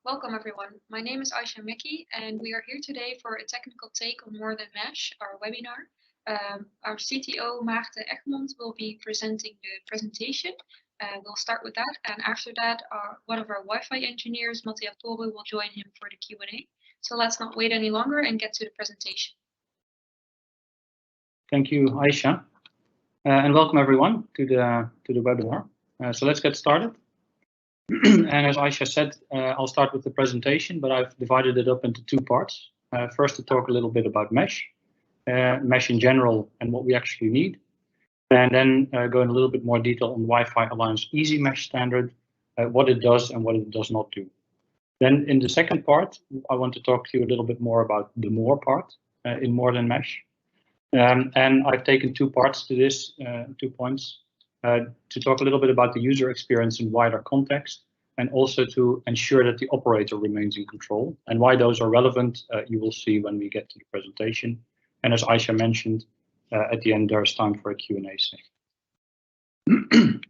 Welcome everyone. My name is Aisha Mickey and we are here today for a technical take on More Than Mesh, our webinar. Our CTO Maarten Egmond will be presenting the presentation. We'll start with that, and after that one of our Wi-Fi engineers, Matthias Toru, will join him for the Q&A. So let's not wait any longer and get to the presentation. Thank you, Aisha, and welcome everyone to the webinar. So let's get started. And as Aisha said, I'll start with the presentation, but I've divided it up into two parts. First, to talk a little bit about mesh, mesh in general, and what we actually need, and then go in a little bit more detail on Wi-Fi Alliance EasyMesh standard, what it does and what it does not do. Then in the second part, I want to talk to you a little bit more about the more part in More Than Mesh. And I've taken two parts to this, 2 points, to talk a little bit about the user experience in wider context, and also to ensure that the operator remains in control. And why those are relevant, you will see when we get to the presentation. And as Aisha mentioned, at the end, there's time for a Q&A session.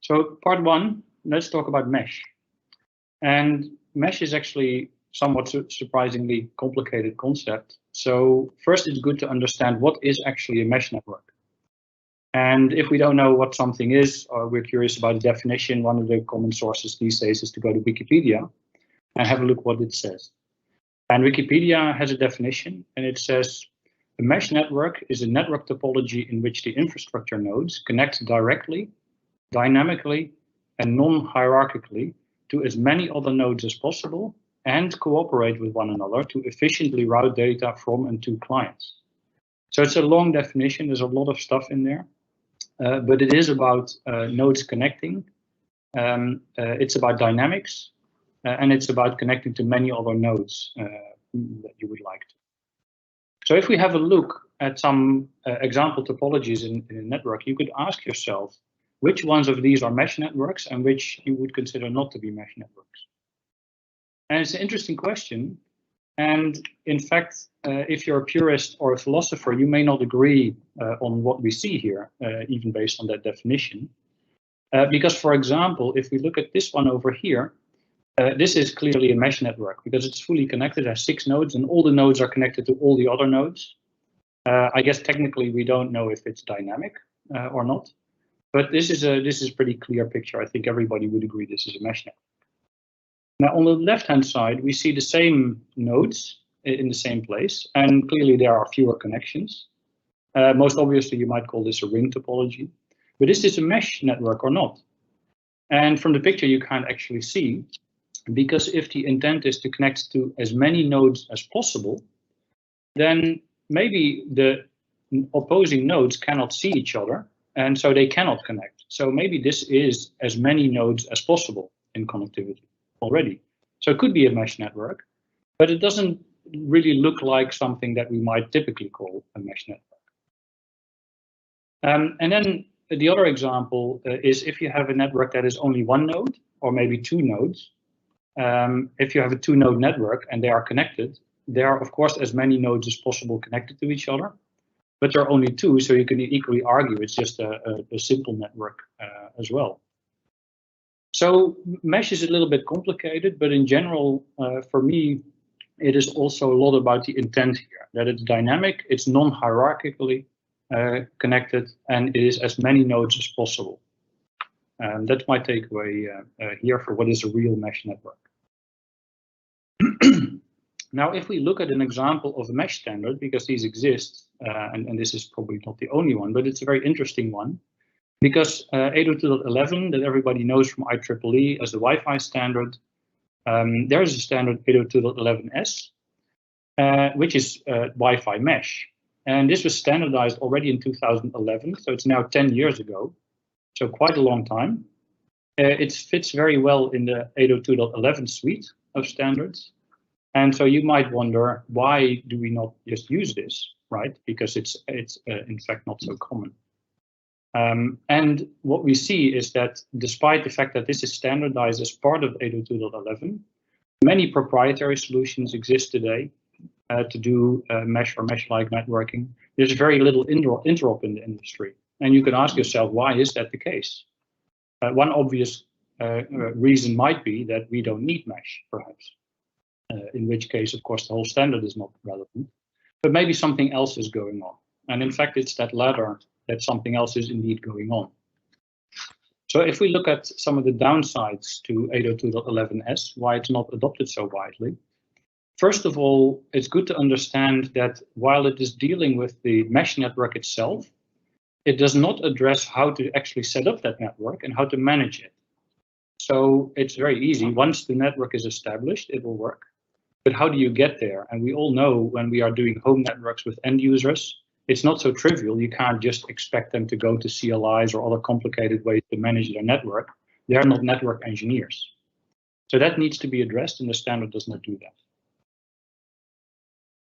So part one, let's talk about mesh. And mesh is actually somewhat surprisingly complicated concept. So first, it's good to understand what is actually a mesh network. And if we don't know what something is, or we're curious about the definition, one of the common sources these days is to go to Wikipedia and have a look what it says. And Wikipedia has a definition, and it says, a mesh network is a network topology in which the infrastructure nodes connect directly, dynamically, and non-hierarchically to as many other nodes as possible and cooperate with one another to efficiently route data from and to clients. So it's a long definition, there's a lot of stuff in there. But it is about nodes connecting, it's about dynamics, and it's about connecting to many other nodes that you would like to. So if we have a look at some example topologies in a network, you could ask yourself, which ones of these are mesh networks and which you would consider not to be mesh networks? And it's an interesting question. And in fact, if you're a purist or a philosopher, you may not agree on what we see here, even based on that definition. Because, for example, if we look at this one over here, this is clearly a mesh network because it's fully connected, it has 6 nodes, and all the nodes are connected to all the other nodes. I guess technically we don't know if it's dynamic or not, but this is a pretty clear picture. I think everybody would agree this is a mesh network. Now, on the left-hand side, we see the same nodes in the same place, and clearly there are fewer connections. Most obviously, you might call this a ring topology, but is this a mesh network or not? And from the picture, you can't actually see, because if the intent is to connect to as many nodes as possible, then maybe the opposing nodes cannot see each other, and so they cannot connect. So maybe this is as many nodes as possible in connectivity already. So it could be a mesh network, but it doesn't really look like something that we might typically call a mesh network. And then the other example is if you have a network that is only 1 node or maybe 2 nodes. If you have a 2-node network and they are connected, there are of course as many nodes as possible connected to each other, but there are only 2, so you can equally argue it's just a simple network as well. So mesh is a little bit complicated, but in general, for me, it is also a lot about the intent here, that it's dynamic, it's non-hierarchically connected, and it is as many nodes as possible. That's my takeaway here for what is a real mesh network. Now, if we look at an example of a mesh standard, because these exist, and this is probably not the only one, but it's a very interesting one. Because 802.11 that everybody knows from IEEE as the Wi-Fi standard, there is a standard 802.11s, which is Wi-Fi mesh. And this was standardized already in 2011, so it's now 10 years ago, so quite a long time. It fits very well in the 802.11 suite of standards. And so you might wonder, why do we not just use this, right? Because it's in fact not so common. And what we see is that despite the fact that this is standardized as part of 802.11, many proprietary solutions exist today to do mesh or mesh-like networking. There's very little interop in the industry. And you can ask yourself, why is that the case? One obvious reason might be that we don't need mesh, perhaps. In which case, of course, the whole standard is not relevant. But maybe something else is going on. And in fact, it's that latter, that something else is indeed going on. So if we look at some of the downsides to 802.11s, why it's not adopted so widely. First of all, it's good to understand that while it is dealing with the mesh network itself, it does not address how to actually set up that network and how to manage it. So it's very easy. Once the network is established, it will work. But how do you get there? And we all know when we are doing home networks with end users, it's not so trivial. You can't just expect them to go to CLIs or other complicated ways to manage their network. They're not network engineers. So that needs to be addressed, and the standard does not do that.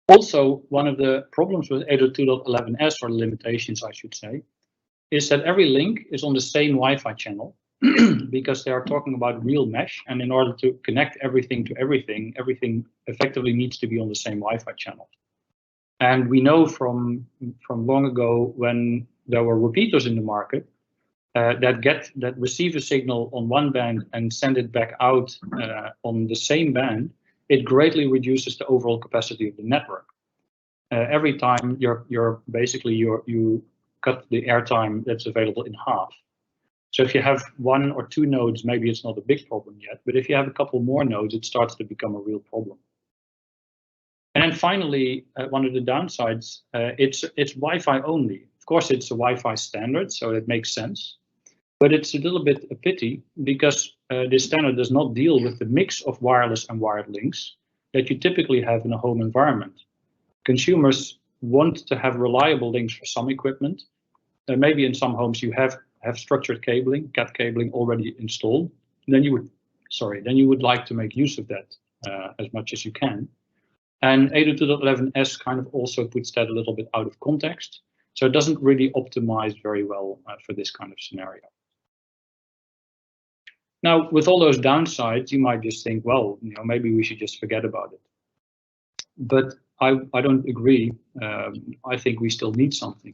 Also, one of the problems with 802.11s, or limitations, I should say, is that every link is on the same Wi-Fi channel because they are talking about real mesh. And in order to connect everything to everything, everything effectively needs to be on the same Wi-Fi channel. And we know from long ago when there were repeaters in the market that receive a signal on one band and send it back out on the same band, it greatly reduces the overall capacity of the network. Every time you cut the airtime that's available in half. So if you have 1 or 2 nodes, maybe it's not a big problem yet, but if you have a couple more nodes, it starts to become a real problem. And then finally, one of the downsides, it's Wi-Fi only. Of course, it's a Wi-Fi standard, so it makes sense. But it's a little bit a pity because this standard does not deal with the mix of wireless and wired links that you typically have in a home environment. Consumers want to have reliable links for some equipment. Maybe in some homes you have structured cabling, Cat cabling already installed. Then you would like to make use of that as much as you can. And 802.11s kind of also puts that a little bit out of context. So it doesn't really optimize very well for this kind of scenario. Now, with all those downsides, you might just think, well, maybe we should just forget about it. But I don't agree. I think we still need something.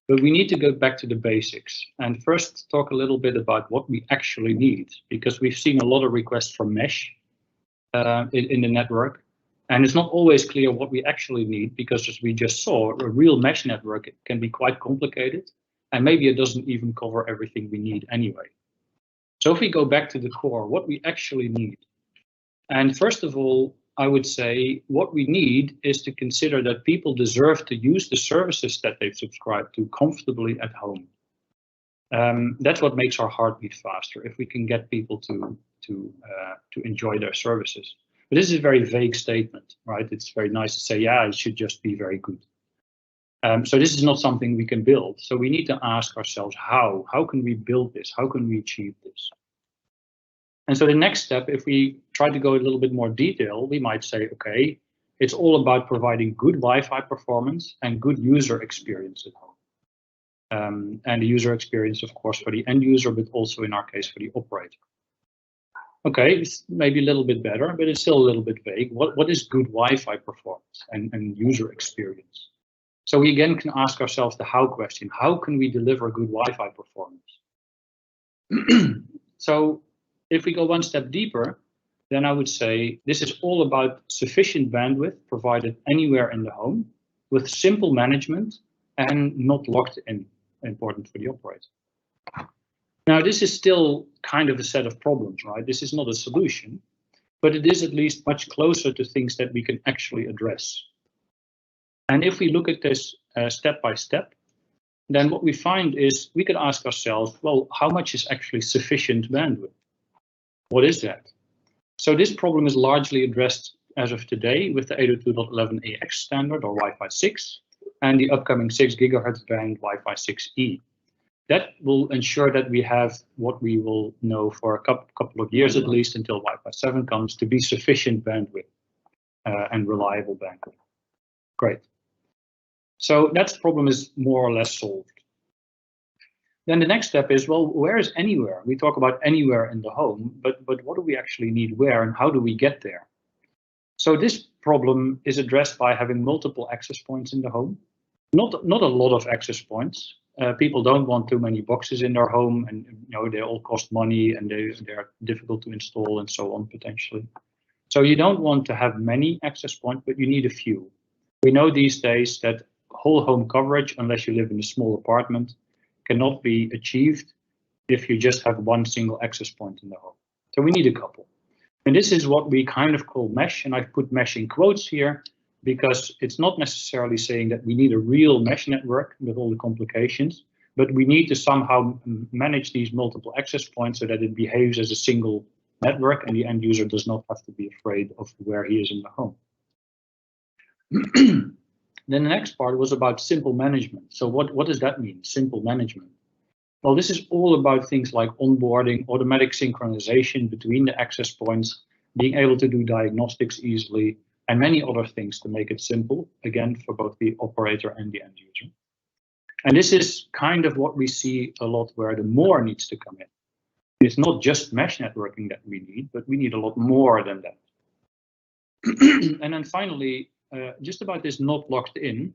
But we need to go back to the basics and first talk a little bit about what we actually need, because we've seen a lot of requests for mesh in the network. And it's not always clear what we actually need, because as we just saw, a real mesh network can be quite complicated. And maybe it doesn't even cover everything we need anyway. So if we go back to the core, what we actually need. And first of all, I would say what we need is to consider that people deserve to use the services that they've subscribed to comfortably at home. That's what makes our heart beat faster, if we can get people to enjoy their services. But this is a very vague statement, right? It's very nice to say, yeah, it should just be very good. So this is not something we can build. So we need to ask ourselves, how can we build this? How can we achieve this? And so the next step, if we try to go a little bit more detail, we might say, okay, it's all about providing good Wi-Fi performance and good user experience at home. And the user experience, of course, for the end user, but also in our case for the operator. Okay, it's maybe a little bit better, but it's still a little bit vague. What is good Wi-Fi performance and user experience? So we again can ask ourselves the how question. How can we deliver good Wi-Fi performance? So if we go one step deeper, then I would say this is all about sufficient bandwidth provided anywhere in the home with simple management and not locked in, important for the operator. Now, this is still kind of a set of problems, right? This is not a solution, but it is at least much closer to things that we can actually address. And if we look at this step by step, then what we find is we could ask ourselves, well, how much is actually sufficient bandwidth? What is that? So this problem is largely addressed as of today with the 802.11ax standard or Wi-Fi 6 and the upcoming 6 GHz band Wi-Fi 6E. That will ensure that we have what we will know for a couple of years at least until Wi-Fi 7 comes to be sufficient bandwidth and reliable bandwidth. Great. So that problem is more or less solved. Then the next step is, well, where is anywhere? We talk about anywhere in the home, but what do we actually need where and how do we get there? So this problem is addressed by having multiple access points in the home. Not a lot of access points, people don't want too many boxes in their home, and they all cost money and they're difficult to install and so on potentially. So you don't want to have many access points, but you need a few. We know these days that whole home coverage, unless you live in a small apartment, cannot be achieved if you just have one single access point in the home. So we need a couple. And this is what we kind of call mesh, and I've put mesh in quotes here because it's not necessarily saying that we need a real mesh network with all the complications, but we need to somehow manage these multiple access points so that it behaves as a single network and the end user does not have to be afraid of where he is in the home. Then the next part was about simple management. So what does that mean, simple management? Well, this is all about things like onboarding, automatic synchronization between the access points, being able to do diagnostics easily, and many other things to make it simple, again, for both the operator and the end user. And this is kind of what we see a lot where the more needs to come in. It's not just mesh networking that we need, but we need a lot more than that. And then finally, just about this not locked in,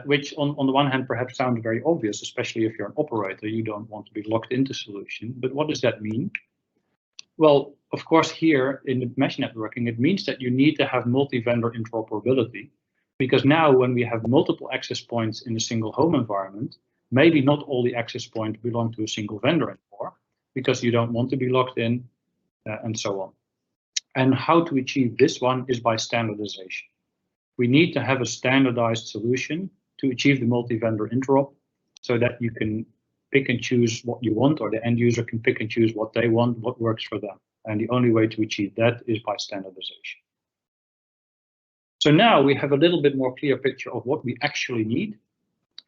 which on the one hand perhaps sounds very obvious, especially if you're an operator, you don't want to be locked into solution. But what does that mean? Well, of course, here in the mesh networking, it means that you need to have multi-vendor interoperability, because now when we have multiple access points in a single home environment, maybe not all the access points belong to a single vendor anymore, because you don't want to be locked in, and so on. And how to achieve this one is by standardization. We need to have a standardized solution to achieve the multi-vendor interop so that you can pick and choose what you want, or the end user can pick and choose what they want, what works for them. And the only way to achieve that is by standardization. So now we have a little bit more clear picture of what we actually need.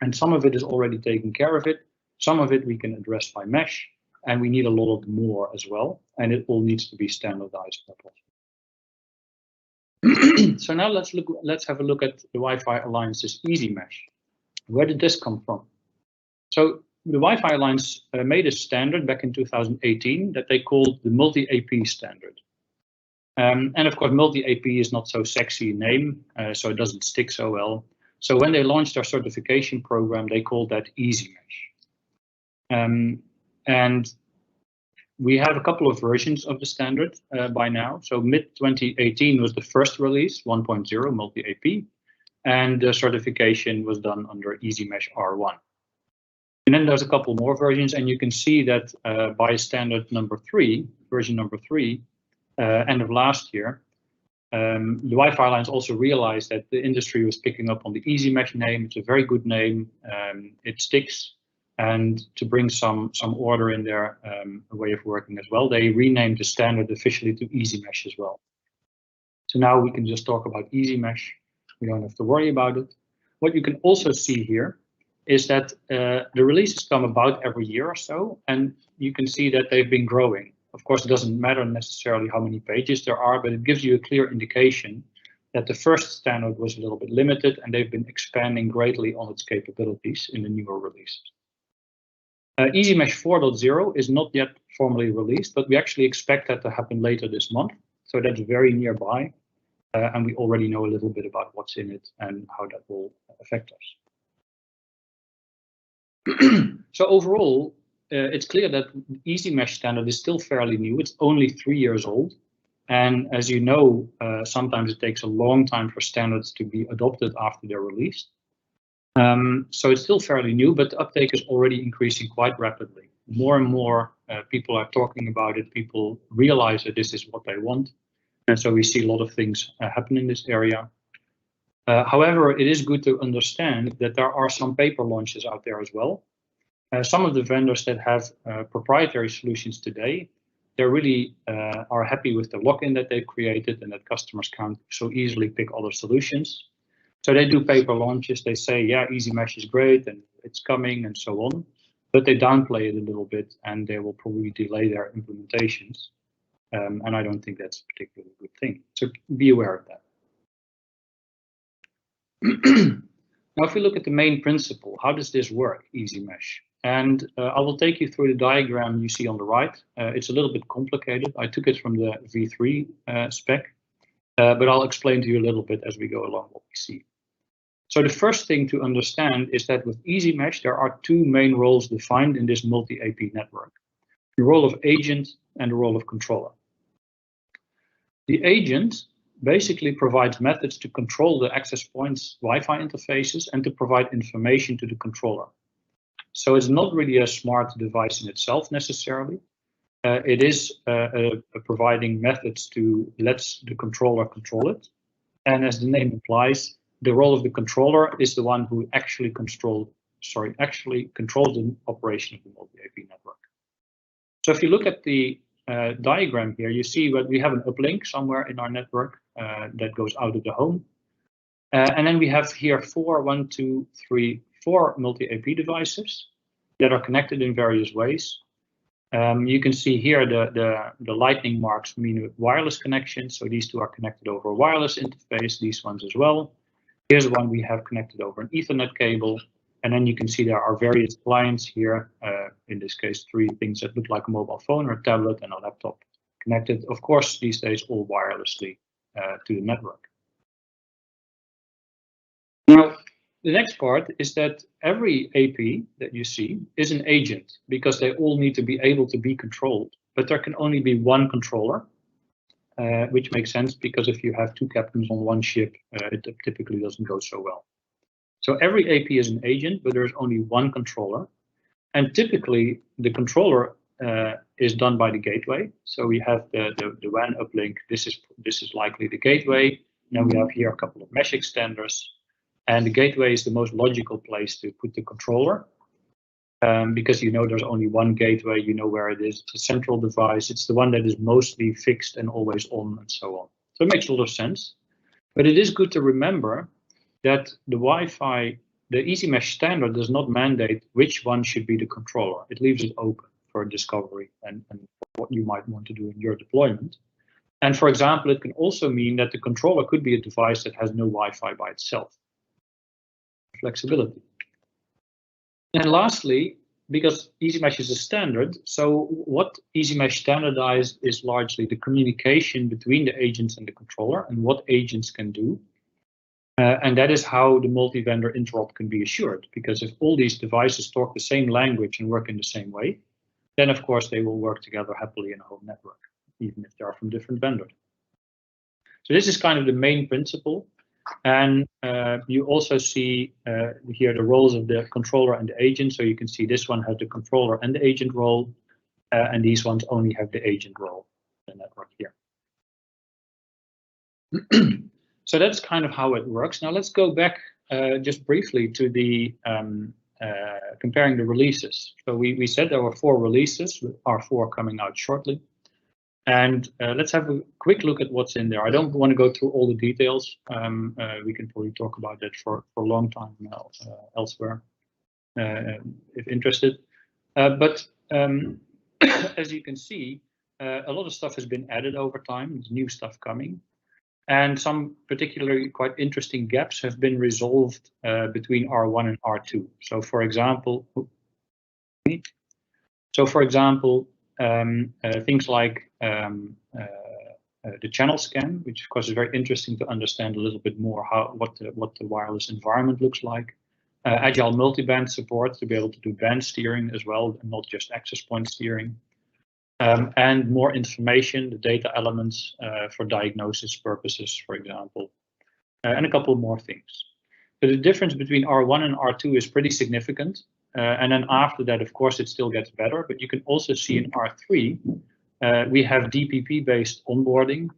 And some of it is already taken care of it. Some of it we can address by mesh, and we need a lot of more as well. And it all needs to be standardized. So now let's have a look at the Wi-Fi Alliance's EasyMesh. Where did this come from? So the Wi-Fi Alliance made a standard back in 2018 that they called the multi-AP standard. And of course, multi-AP is not so sexy a name, so it doesn't stick so well. So when they launched their certification program, they called that EasyMesh. And we have a couple of versions of the standard by now. So mid-2018 was the first release, 1.0 multi-AP, and the certification was done under EasyMesh R1. And then there's a couple more versions, and you can see that by standard number 3, version number 3, end of last year, the Wi-Fi Alliance also realized that the industry was picking up on the EasyMesh name. It's a very good name. It sticks. And to bring some order in their way of working as well, they renamed the standard officially to EasyMesh as well. So now we can just talk about EasyMesh. We don't have to worry about it. What you can also see here is that the releases come about every year or so, and you can see that they've been growing. Of course, it doesn't matter necessarily how many pages there are, but it gives you a clear indication that the first standard was a little bit limited, and they've been expanding greatly on its capabilities in the newer releases. EasyMesh 4.0 is not yet formally released, but we actually expect that to happen later this month. So that's very nearby, and we already know a little bit about what's in it and how that will affect us. So overall, it's clear that the EasyMesh standard is still fairly new. It's only 3 years old. And as you know, sometimes it takes a long time for standards to be adopted after they're released. So it's still fairly new, but the uptake is already increasing quite rapidly. More and more people are talking about it. People realize that this is what they want. And so we see a lot of things happen in this area. However, it is good to understand that there are some paper launches out there as well. Some of the vendors that have proprietary solutions today, they really are happy with the lock-in that they've created and that customers can't so easily pick other solutions. So they do paper launches. They say, yeah, EasyMesh is great and it's coming and so on, but they downplay it a little bit and they will probably delay their implementations. And I don't think that's a particularly good thing. So be aware of that. Now, if we look at the main principle, how does this work, EasyMesh? And I will take you through the diagram you see on the right. It's a little bit complicated. I took it from the V3 spec, but I'll explain to you a little bit as we go along what we see. So the first thing to understand is that with EasyMesh, there are two main roles defined in this multi-AP network: the role of agent and the role of controller. The agent basically provides methods to control the access points, Wi-Fi interfaces, and to provide information to the controller. So it's not really a smart device in itself necessarily. It is providing methods to let the controller control it. And as the name implies, the role of the controller is the one who actually controls the operation of the multi-AP network. So if you look at the diagram here, you see that we have an uplink somewhere in our network that goes out of the home. And then we have here four multi-AP devices that are connected in various ways. You can see here the lightning marks mean a wireless connection. So these two are connected over a wireless interface, these ones as well. Here's one we have connected over an Ethernet cable. And then you can see there are various clients here, in this case, three things that look like a mobile phone or a tablet and a laptop connected, of course, these days all wirelessly to the network. Now, the next part is that every AP that you see is an agent because they all need to be able to be controlled, but there can only be one controller, which makes sense because if you have two captains on one ship, it typically doesn't go so well. So every AP is an agent, but there's only one controller. And typically the controller is done by the gateway. So we have the WAN uplink. This is likely the gateway. Now we have here a couple of mesh extenders. And the gateway is the most logical place to put the controller because you know there's only one gateway, you know where it is, it's a central device, it's the one that is mostly fixed and always on and so on. So it makes a lot of sense. But it is good to remember that the Wi-Fi, the EasyMesh standard does not mandate which one should be the controller. It leaves it open for discovery and what you might want to do in your deployment. And for example, it can also mean that the controller could be a device that has no Wi-Fi by itself. Flexibility. And lastly, because EasyMesh is a standard, so what EasyMesh standardized is largely the communication between the agents and the controller and what agents can do. And that is how the multi-vendor interop can be assured, because if all these devices talk the same language and work in the same way, then of course they will work together happily in a home network, even if they are from different vendors. So this is kind of the main principle. And you also see here the roles of the controller and the agent. So you can see this one has the controller and the agent role, and these ones only have the agent role in the network here. So that's kind of how it works. Now let's go back just briefly to the comparing the releases. So we said there were 4 releases, with R4 coming out shortly. And let's have a quick look at what's in there. I don't want to go through all the details. We can probably talk about that for a long time now elsewhere, if interested. But as you can see, a lot of stuff has been added over time. There's new stuff coming. And some particularly quite interesting gaps have been resolved between R1 and R2. So for example, things like the channel scan, which of course is very interesting to understand a little bit more what the wireless environment looks like. Agile multiband support to be able to do band steering as well, and not just access point steering. And more information, the data elements for diagnosis purposes, for example, and a couple more things. But the difference between R1 and R2 is pretty significant. And then after that, of course, it still gets better. But you can also see in R3, we have Dpp-Based Onboarding,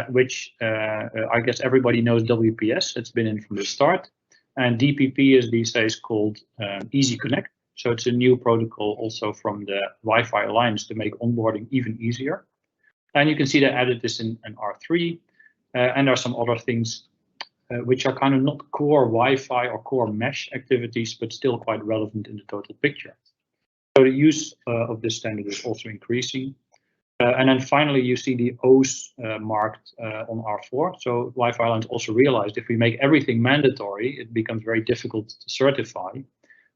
which I guess everybody knows WPS. It's been in from the start. And DPP is these days called Easy Connect. So it's a new protocol also from the Wi-Fi Alliance to make onboarding even easier. And you can see they added this in R3. And there are some other things which are kind of not core Wi-Fi or core mesh activities, but still quite relevant in the total picture. So the use of this standard is also increasing. And then finally, you see the O's marked on R4. So Wi-Fi Alliance also realized if we make everything mandatory, it becomes very difficult to certify.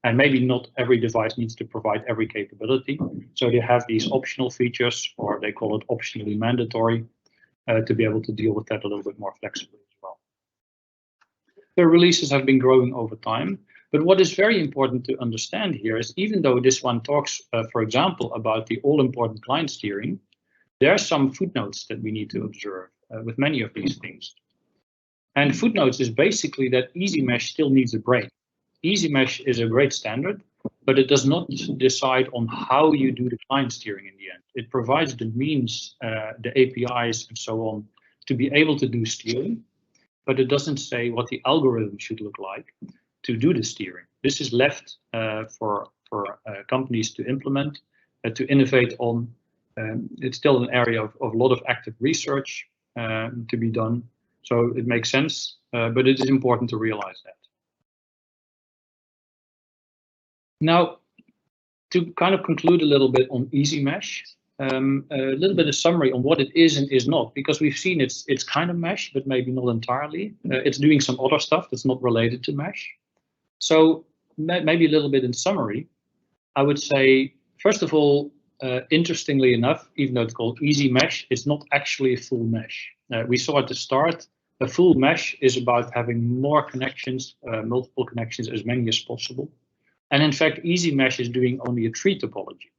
And maybe not every device needs to provide every capability. So they have these optional features, or they call it optionally mandatory, to be able to deal with that a little bit more flexibly as well. The releases have been growing over time. But what is very important to understand here is even though this one talks, for example, about the all-important client steering, there are some footnotes that we need to observe with many of these things. And footnotes is basically that EasyMesh still needs a brain. EasyMesh is a great standard, but it does not decide on how you do the client steering in the end. It provides the means, the APIs and so on, to be able to do steering, but it doesn't say what the algorithm should look like to do the steering. This is left for companies to implement, to innovate on. It's still an area of a lot of active research to be done. So it makes sense, but it is important to realize that. Now, to kind of conclude a little bit on EasyMesh, a little bit of summary on what it is and is not, because we've seen it's kind of mesh, but maybe not entirely. It's doing some other stuff that's not related to mesh. So maybe a little bit in summary, I would say, first of all, interestingly enough, even though it's called EasyMesh, it's not actually a full mesh. We saw at the start, a full mesh is about having more connections, multiple connections, as many as possible. And in fact, EasyMesh is doing only a tree topology.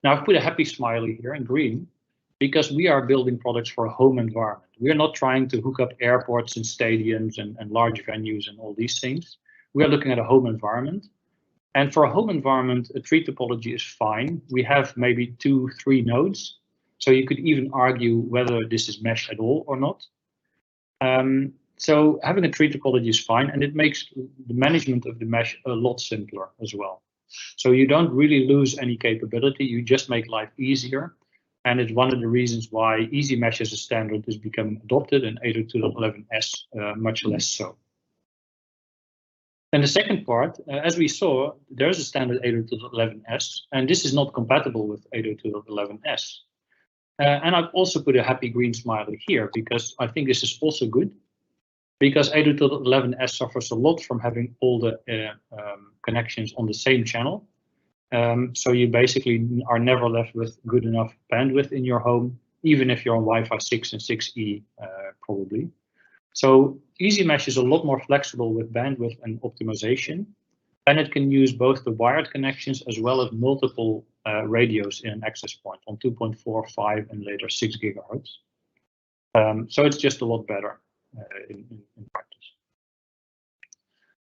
Now I've put a happy smiley here in green because we are building products for a home environment. We are not trying to hook up airports and stadiums and large venues and all these things. We are looking at a home environment. And for a home environment, a tree topology is fine. We have maybe 2-3 nodes. So you could even argue whether this is mesh at all or not. So having a tree topology is fine, and it makes the management of the mesh a lot simpler as well. So you don't really lose any capability, you just make life easier. And it's one of the reasons why EasyMesh as a standard is becoming adopted and 802.11s much less so. And the second part, as we saw, there's a standard 802.11s, and this is not compatible with 802.11s. And I've also put a happy green smiley here because I think this is also good, because 802.11s suffers a lot from having all the connections on the same channel. So you basically are never left with good enough bandwidth in your home, even if you're on Wi-Fi 6 and 6E probably. So EasyMesh is a lot more flexible with bandwidth and optimization, and it can use both the wired connections as well as multiple radios in an access point on 2.4, 5, and later 6 gigahertz. So it's just a lot better in practice.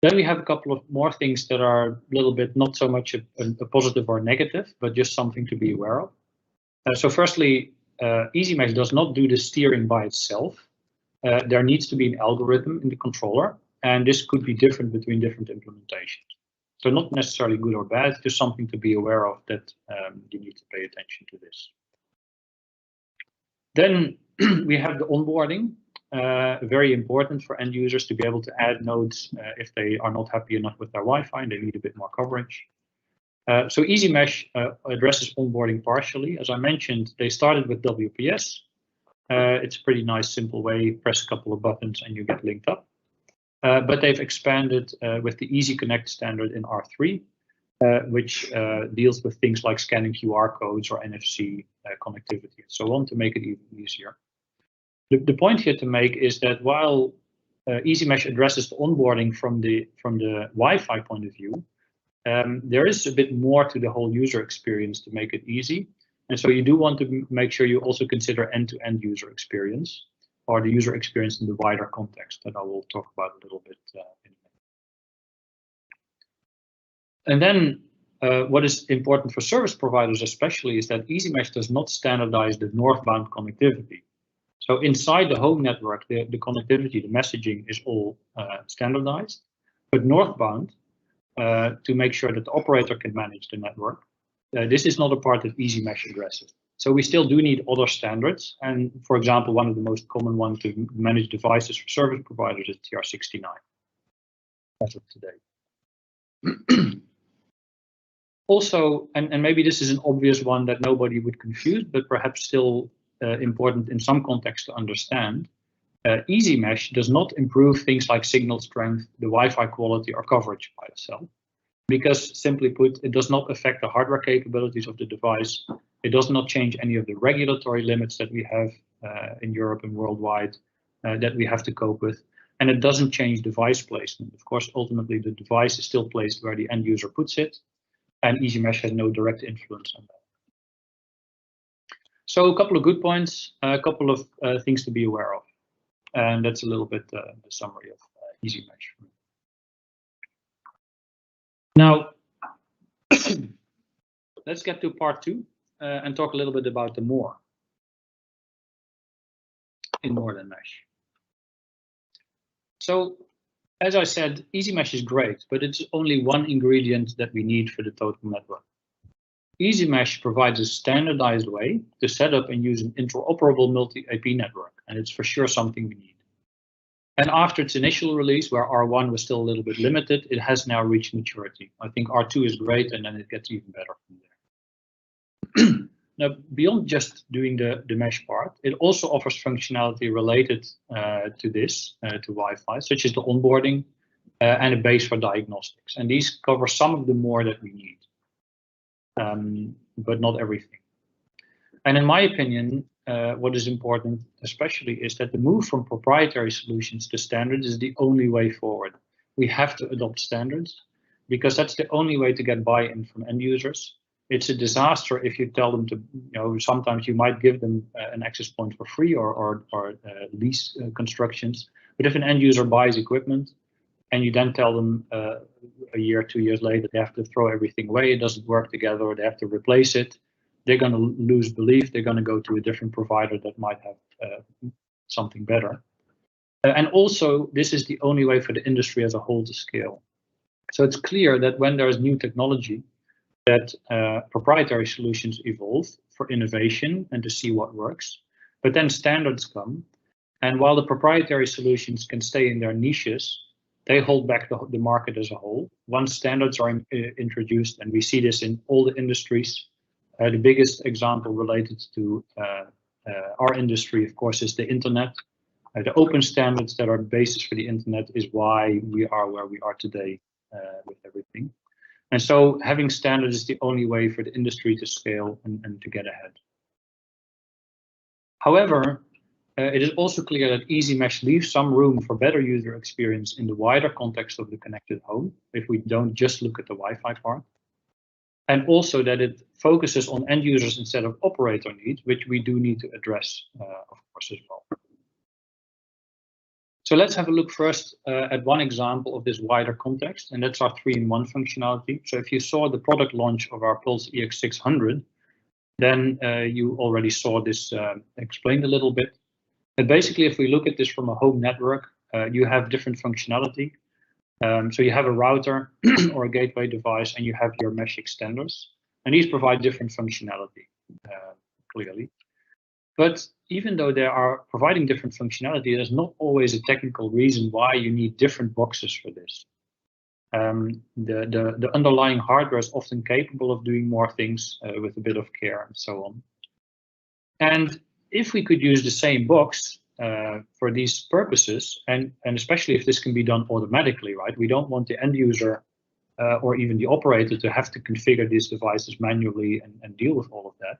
Then we have a couple of more things that are a little bit not so much a positive or negative, but just something to be aware of. So firstly, EasyMesh does not do the steering by itself. There needs to be an algorithm in the controller, and this could be different between different implementations. So not necessarily good or bad, just something to be aware of that you need to pay attention to this. Then we have the onboarding, very important for end users to be able to add nodes if they are not happy enough with their Wi-Fi and they need a bit more coverage. So EasyMesh addresses onboarding partially. As I mentioned, they started with WPS. It's a pretty nice, simple way. Press a couple of buttons and you get linked up. But they've expanded with the Easy Connect standard in R3, which deals with things like scanning QR codes or NFC connectivity and so on to make it even easier. The point here to make is that while EasyMesh addresses the onboarding from the Wi-Fi point of view, there is a bit more to the whole user experience to make it easy. And so you do want to make sure you also consider end-to-end user experience, or the user experience in the wider context that I will talk about a little bit in a minute. And then what is important for service providers especially is that EasyMesh does not standardize the northbound connectivity. So inside the home network, the connectivity, the messaging is all standardized, but northbound, to make sure that the operator can manage the network, this is not a part that EasyMesh addresses. So we still do need other standards. And for example, one of the most common ones to manage devices for service providers is TR69 as of today. Also, and maybe this is an obvious one that nobody would confuse, but perhaps still important in some context to understand, EasyMesh does not improve things like signal strength, the Wi-Fi quality, or coverage by itself. Because simply put, it does not affect the hardware capabilities of the device. It does not change any of the regulatory limits that we have in Europe and worldwide that we have to cope with. and it doesn't change device placement. Of course, ultimately the device is still placed where the end user puts it, and EasyMesh has no direct influence on that. So a couple of good points, a couple of things to be aware of, and that's a little bit the summary of EasyMesh. Now, let's get to part 2 and talk a little bit about the more in more than mesh. So, as I said, EasyMesh is great, but it's only one ingredient that we need for the total network. EasyMesh provides a standardized way to set up and use an interoperable multi-IP network, and it's for sure something we need. And after its initial release, where R1 was still a little bit limited, it has now reached maturity. I think R2 is great, and then it gets even better from there. Now, beyond just doing the mesh part, it also offers functionality related to this, to Wi-Fi, such as the onboarding and a base for diagnostics. And these cover some of the more that we need, but not everything. And in my opinion, what is important especially is that the move from proprietary solutions to standards is the only way forward. We have to adopt standards because that's the only way to get buy-in from end users. It's a disaster if you tell them to, sometimes you might give them an access point for free or lease constructions. But if an end user buys equipment and you then tell them a year, 2 years later, they have to throw everything away, it doesn't work together, or they have to replace it, they're going to lose belief. They're going to go to a different provider that might have something better. And also, this is the only way for the industry as a whole to scale. So it's clear that when there is new technology, that proprietary solutions evolve for innovation and to see what works. But then standards come. And while the proprietary solutions can stay in their niches, they hold back the market as a whole. Once standards are introduced, and we see this in all the industries, the biggest example related to our industry, of course, is the internet. The open standards that are the basis for the internet is why we are where we are today with everything. And so having standards is the only way for the industry to scale and to get ahead. However, it is also clear that EasyMesh leaves some room for better user experience in the wider context of the connected home, if we don't just look at the Wi-Fi part. And also that it focuses on end users instead of operator needs, which we do need to address, of course, as well. So let's have a look first at one example of this wider context, and that's our 3-in-1 functionality. So if you saw the product launch of our Pulse EX600, then you already saw this explained a little bit. And basically, if we look at this from a home network, you have different functionality. So you have a router or a gateway device, and you have your mesh extenders, and these provide different functionality, clearly. But even though they are providing different functionality, there's not always a technical reason why you need different boxes for this. The underlying hardware is often capable of doing more things with a bit of care and so on. And if we could use the same box for these purposes, and especially if this can be done automatically, right? We don't want the end user or even the operator to have to configure these devices manually and deal with all of that.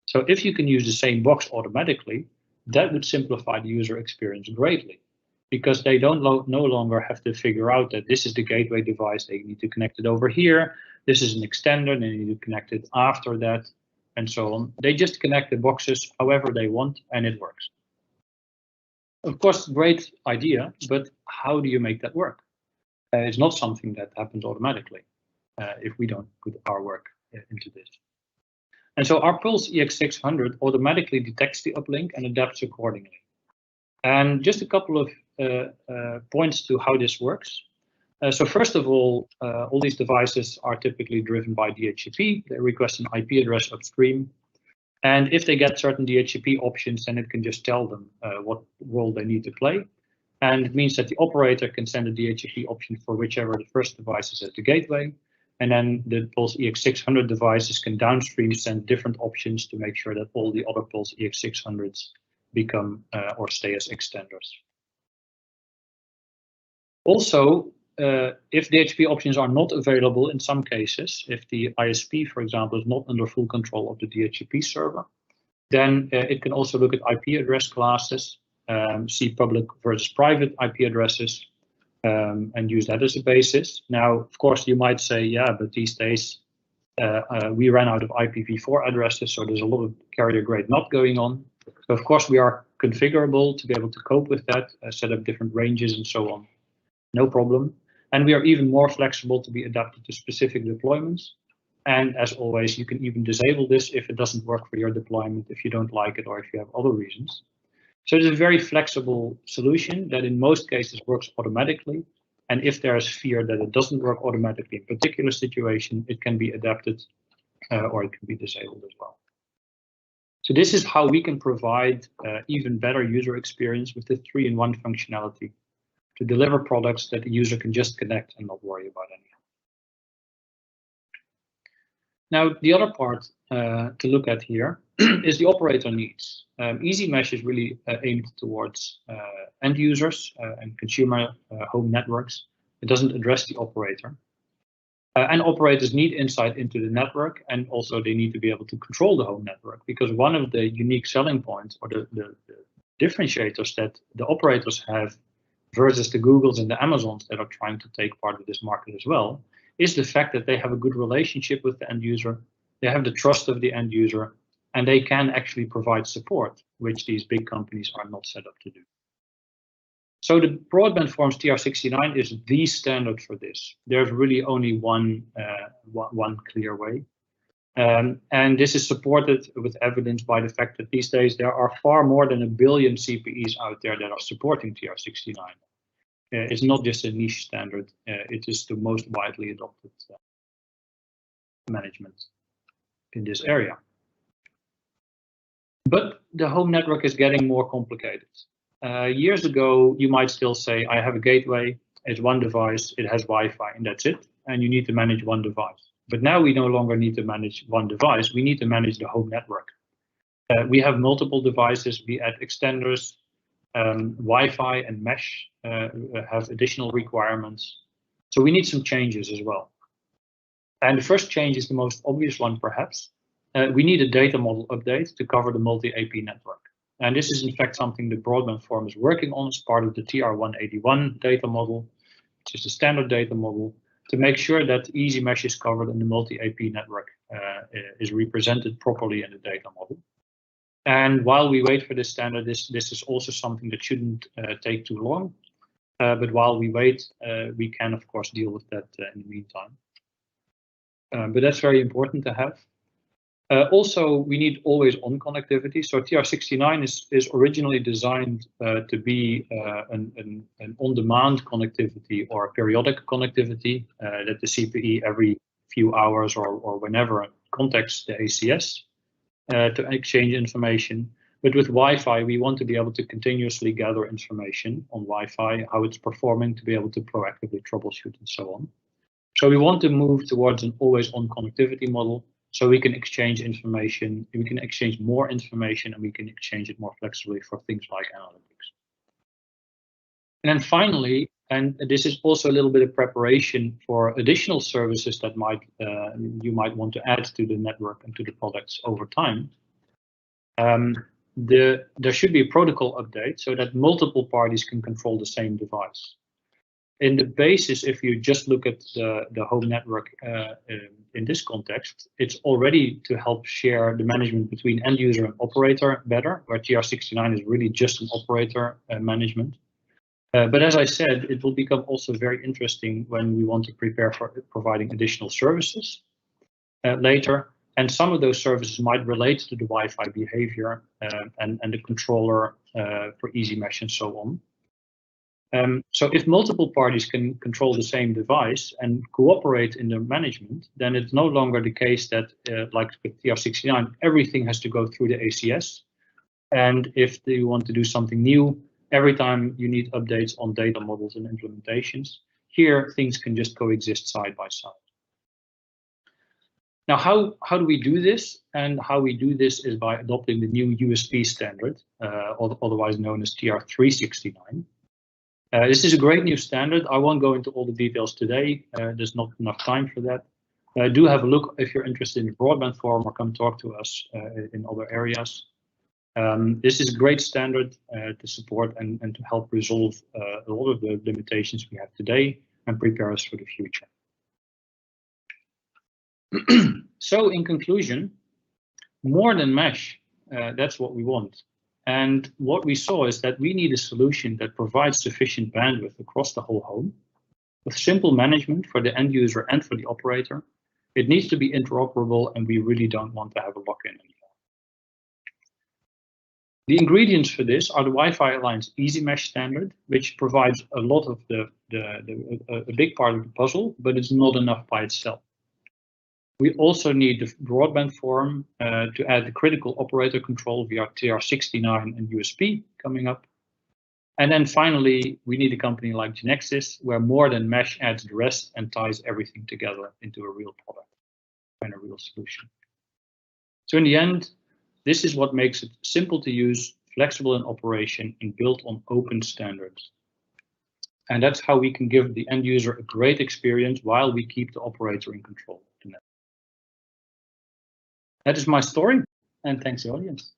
So if you can use the same box automatically, that would simplify the user experience greatly, because they don't no longer have to figure out that this is the gateway device, they need to connect it over here, this is an extender, they need to connect it after that, and so on. They just connect the boxes however they want, and it works. Of course, great idea, but how do you make that work? It's not something that happens automatically if we don't put our work into this. And so our Pulse EX600 automatically detects the uplink and adapts accordingly. And just a couple of points to how this works. So first of all these devices are typically driven by DHCP. They request an IP address upstream. And if they get certain DHCP options, then it can just tell them what role they need to play. And it means that the operator can send a DHCP option for whichever the first device is at the gateway. And then the Pulse EX600 devices can downstream send different options to make sure that all the other Pulse EX600s become or stay as extenders. Also, if DHCP options are not available in some cases, if the ISP, for example, is not under full control of the DHCP server, then it can also look at IP address classes see public versus private IP addresses, and use that as a basis. Now, of course, you might say, yeah, but these days we ran out of IPv4 addresses, so there's a lot of carrier grade not going on. So of course we are configurable to be able to cope with that, set up different ranges and so on, no problem. And we are even more flexible to be adapted to specific deployments. And as always, you can even disable this if it doesn't work for your deployment, if you don't like it, or if you have other reasons. So it's a very flexible solution that in most cases works automatically. And if there is fear that it doesn't work automatically in a particular situation, it can be adapted or it can be disabled as well. So this is how we can provide even better user experience with the 3-in-1 functionality to deliver products that the user can just connect and not worry about anything. Now, the other part to look at here is the operator needs. EasyMesh is really aimed towards end users and consumer home networks. It doesn't address the operator. And operators need insight into the network, and also they need to be able to control the home network, because one of the unique selling points or the differentiators that the operators have versus the Googles and the Amazons that are trying to take part of this market as well, is the fact that they have a good relationship with the end user, they have the trust of the end user, and they can actually provide support, which these big companies are not set up to do. So the broadband forms TR69 is the standard for this. There's really only one clear way. And this is supported with evidence by the fact that these days there are far more than 1 billion CPEs out there that are supporting TR69. It's not just a niche standard, it is the most widely adopted management in this area. But the home network is getting more complicated. Years ago, you might still say, I have a gateway, it's one device, it has Wi-Fi, and that's it. And you need to manage one device. But now we no longer need to manage one device, we need to manage the home network. We have multiple devices, we add extenders, Wi-Fi and mesh have additional requirements. So we need some changes as well. And the first change is the most obvious one, perhaps. We need a data model update to cover the multi-AP network. And this is in fact something the Broadband Forum is working on as part of the TR181 data model, which is the standard data model, to make sure that EasyMesh is covered and the multi-AP network is represented properly in the data model. And while we wait for this standard, this is also something that shouldn't take too long. But while we wait, we can, of course, deal with that in the meantime. But that's very important to have. Also, we need always-on connectivity. So TR69 is originally designed to be an on-demand connectivity or periodic connectivity that the CPE every few hours or whenever contacts the ACS to exchange information. But with Wi-Fi, we want to be able to continuously gather information on Wi-Fi, how it's performing, to be able to proactively troubleshoot and so on. So we want to move towards an always-on connectivity model, so we can exchange information, we can exchange more information, and we can exchange it more flexibly for things like analytics. And then finally, and this is also a little bit of preparation for additional services that you might want to add to the network and to the products over time. There should be a protocol update so that multiple parties can control the same device. In the basis, if you just look at the home network in this context, it's already to help share the management between end user and operator better, where TR69 is really just an operator management. But as I said, it will become also very interesting when we want to prepare for providing additional services later. And some of those services might relate to the Wi-Fi behavior and the controller for EasyMesh and so on. So if multiple parties can control the same device and cooperate in their management, then it's no longer the case that, like with TR69, everything has to go through the ACS. And if you want to do something new, every time you need updates on data models and implementations, here things can just coexist side by side. Now, how do we do this? And how we do this is by adopting the new USP standard, otherwise known as TR369. This is a great new standard. I won't go into all the details today. There's not enough time for that. Do have a look if you're interested in the Broadband Forum, or come talk to us in other areas. This is a great standard to support and to help resolve a lot of the limitations we have today and prepare us for the future. So in conclusion, more than mesh, that's what we want. And what we saw is that we need a solution that provides sufficient bandwidth across the whole home with simple management for the end user and for the operator. It needs to be interoperable, and we really don't want to have a lock-in anymore. The ingredients for this are the Wi-Fi Alliance EasyMesh standard, which provides a lot of a big part of the puzzle, but it's not enough by itself. We also need the broadband forum to add the critical operator control via TR69 and USP coming up. And then finally, we need a company like Genexis, where more than mesh adds the rest and ties everything together into a real product and a real solution. So in the end, this is what makes it simple to use, flexible in operation, and built on open standards. And that's how we can give the end user a great experience while we keep the operator in control. That is my story, and thanks the audience.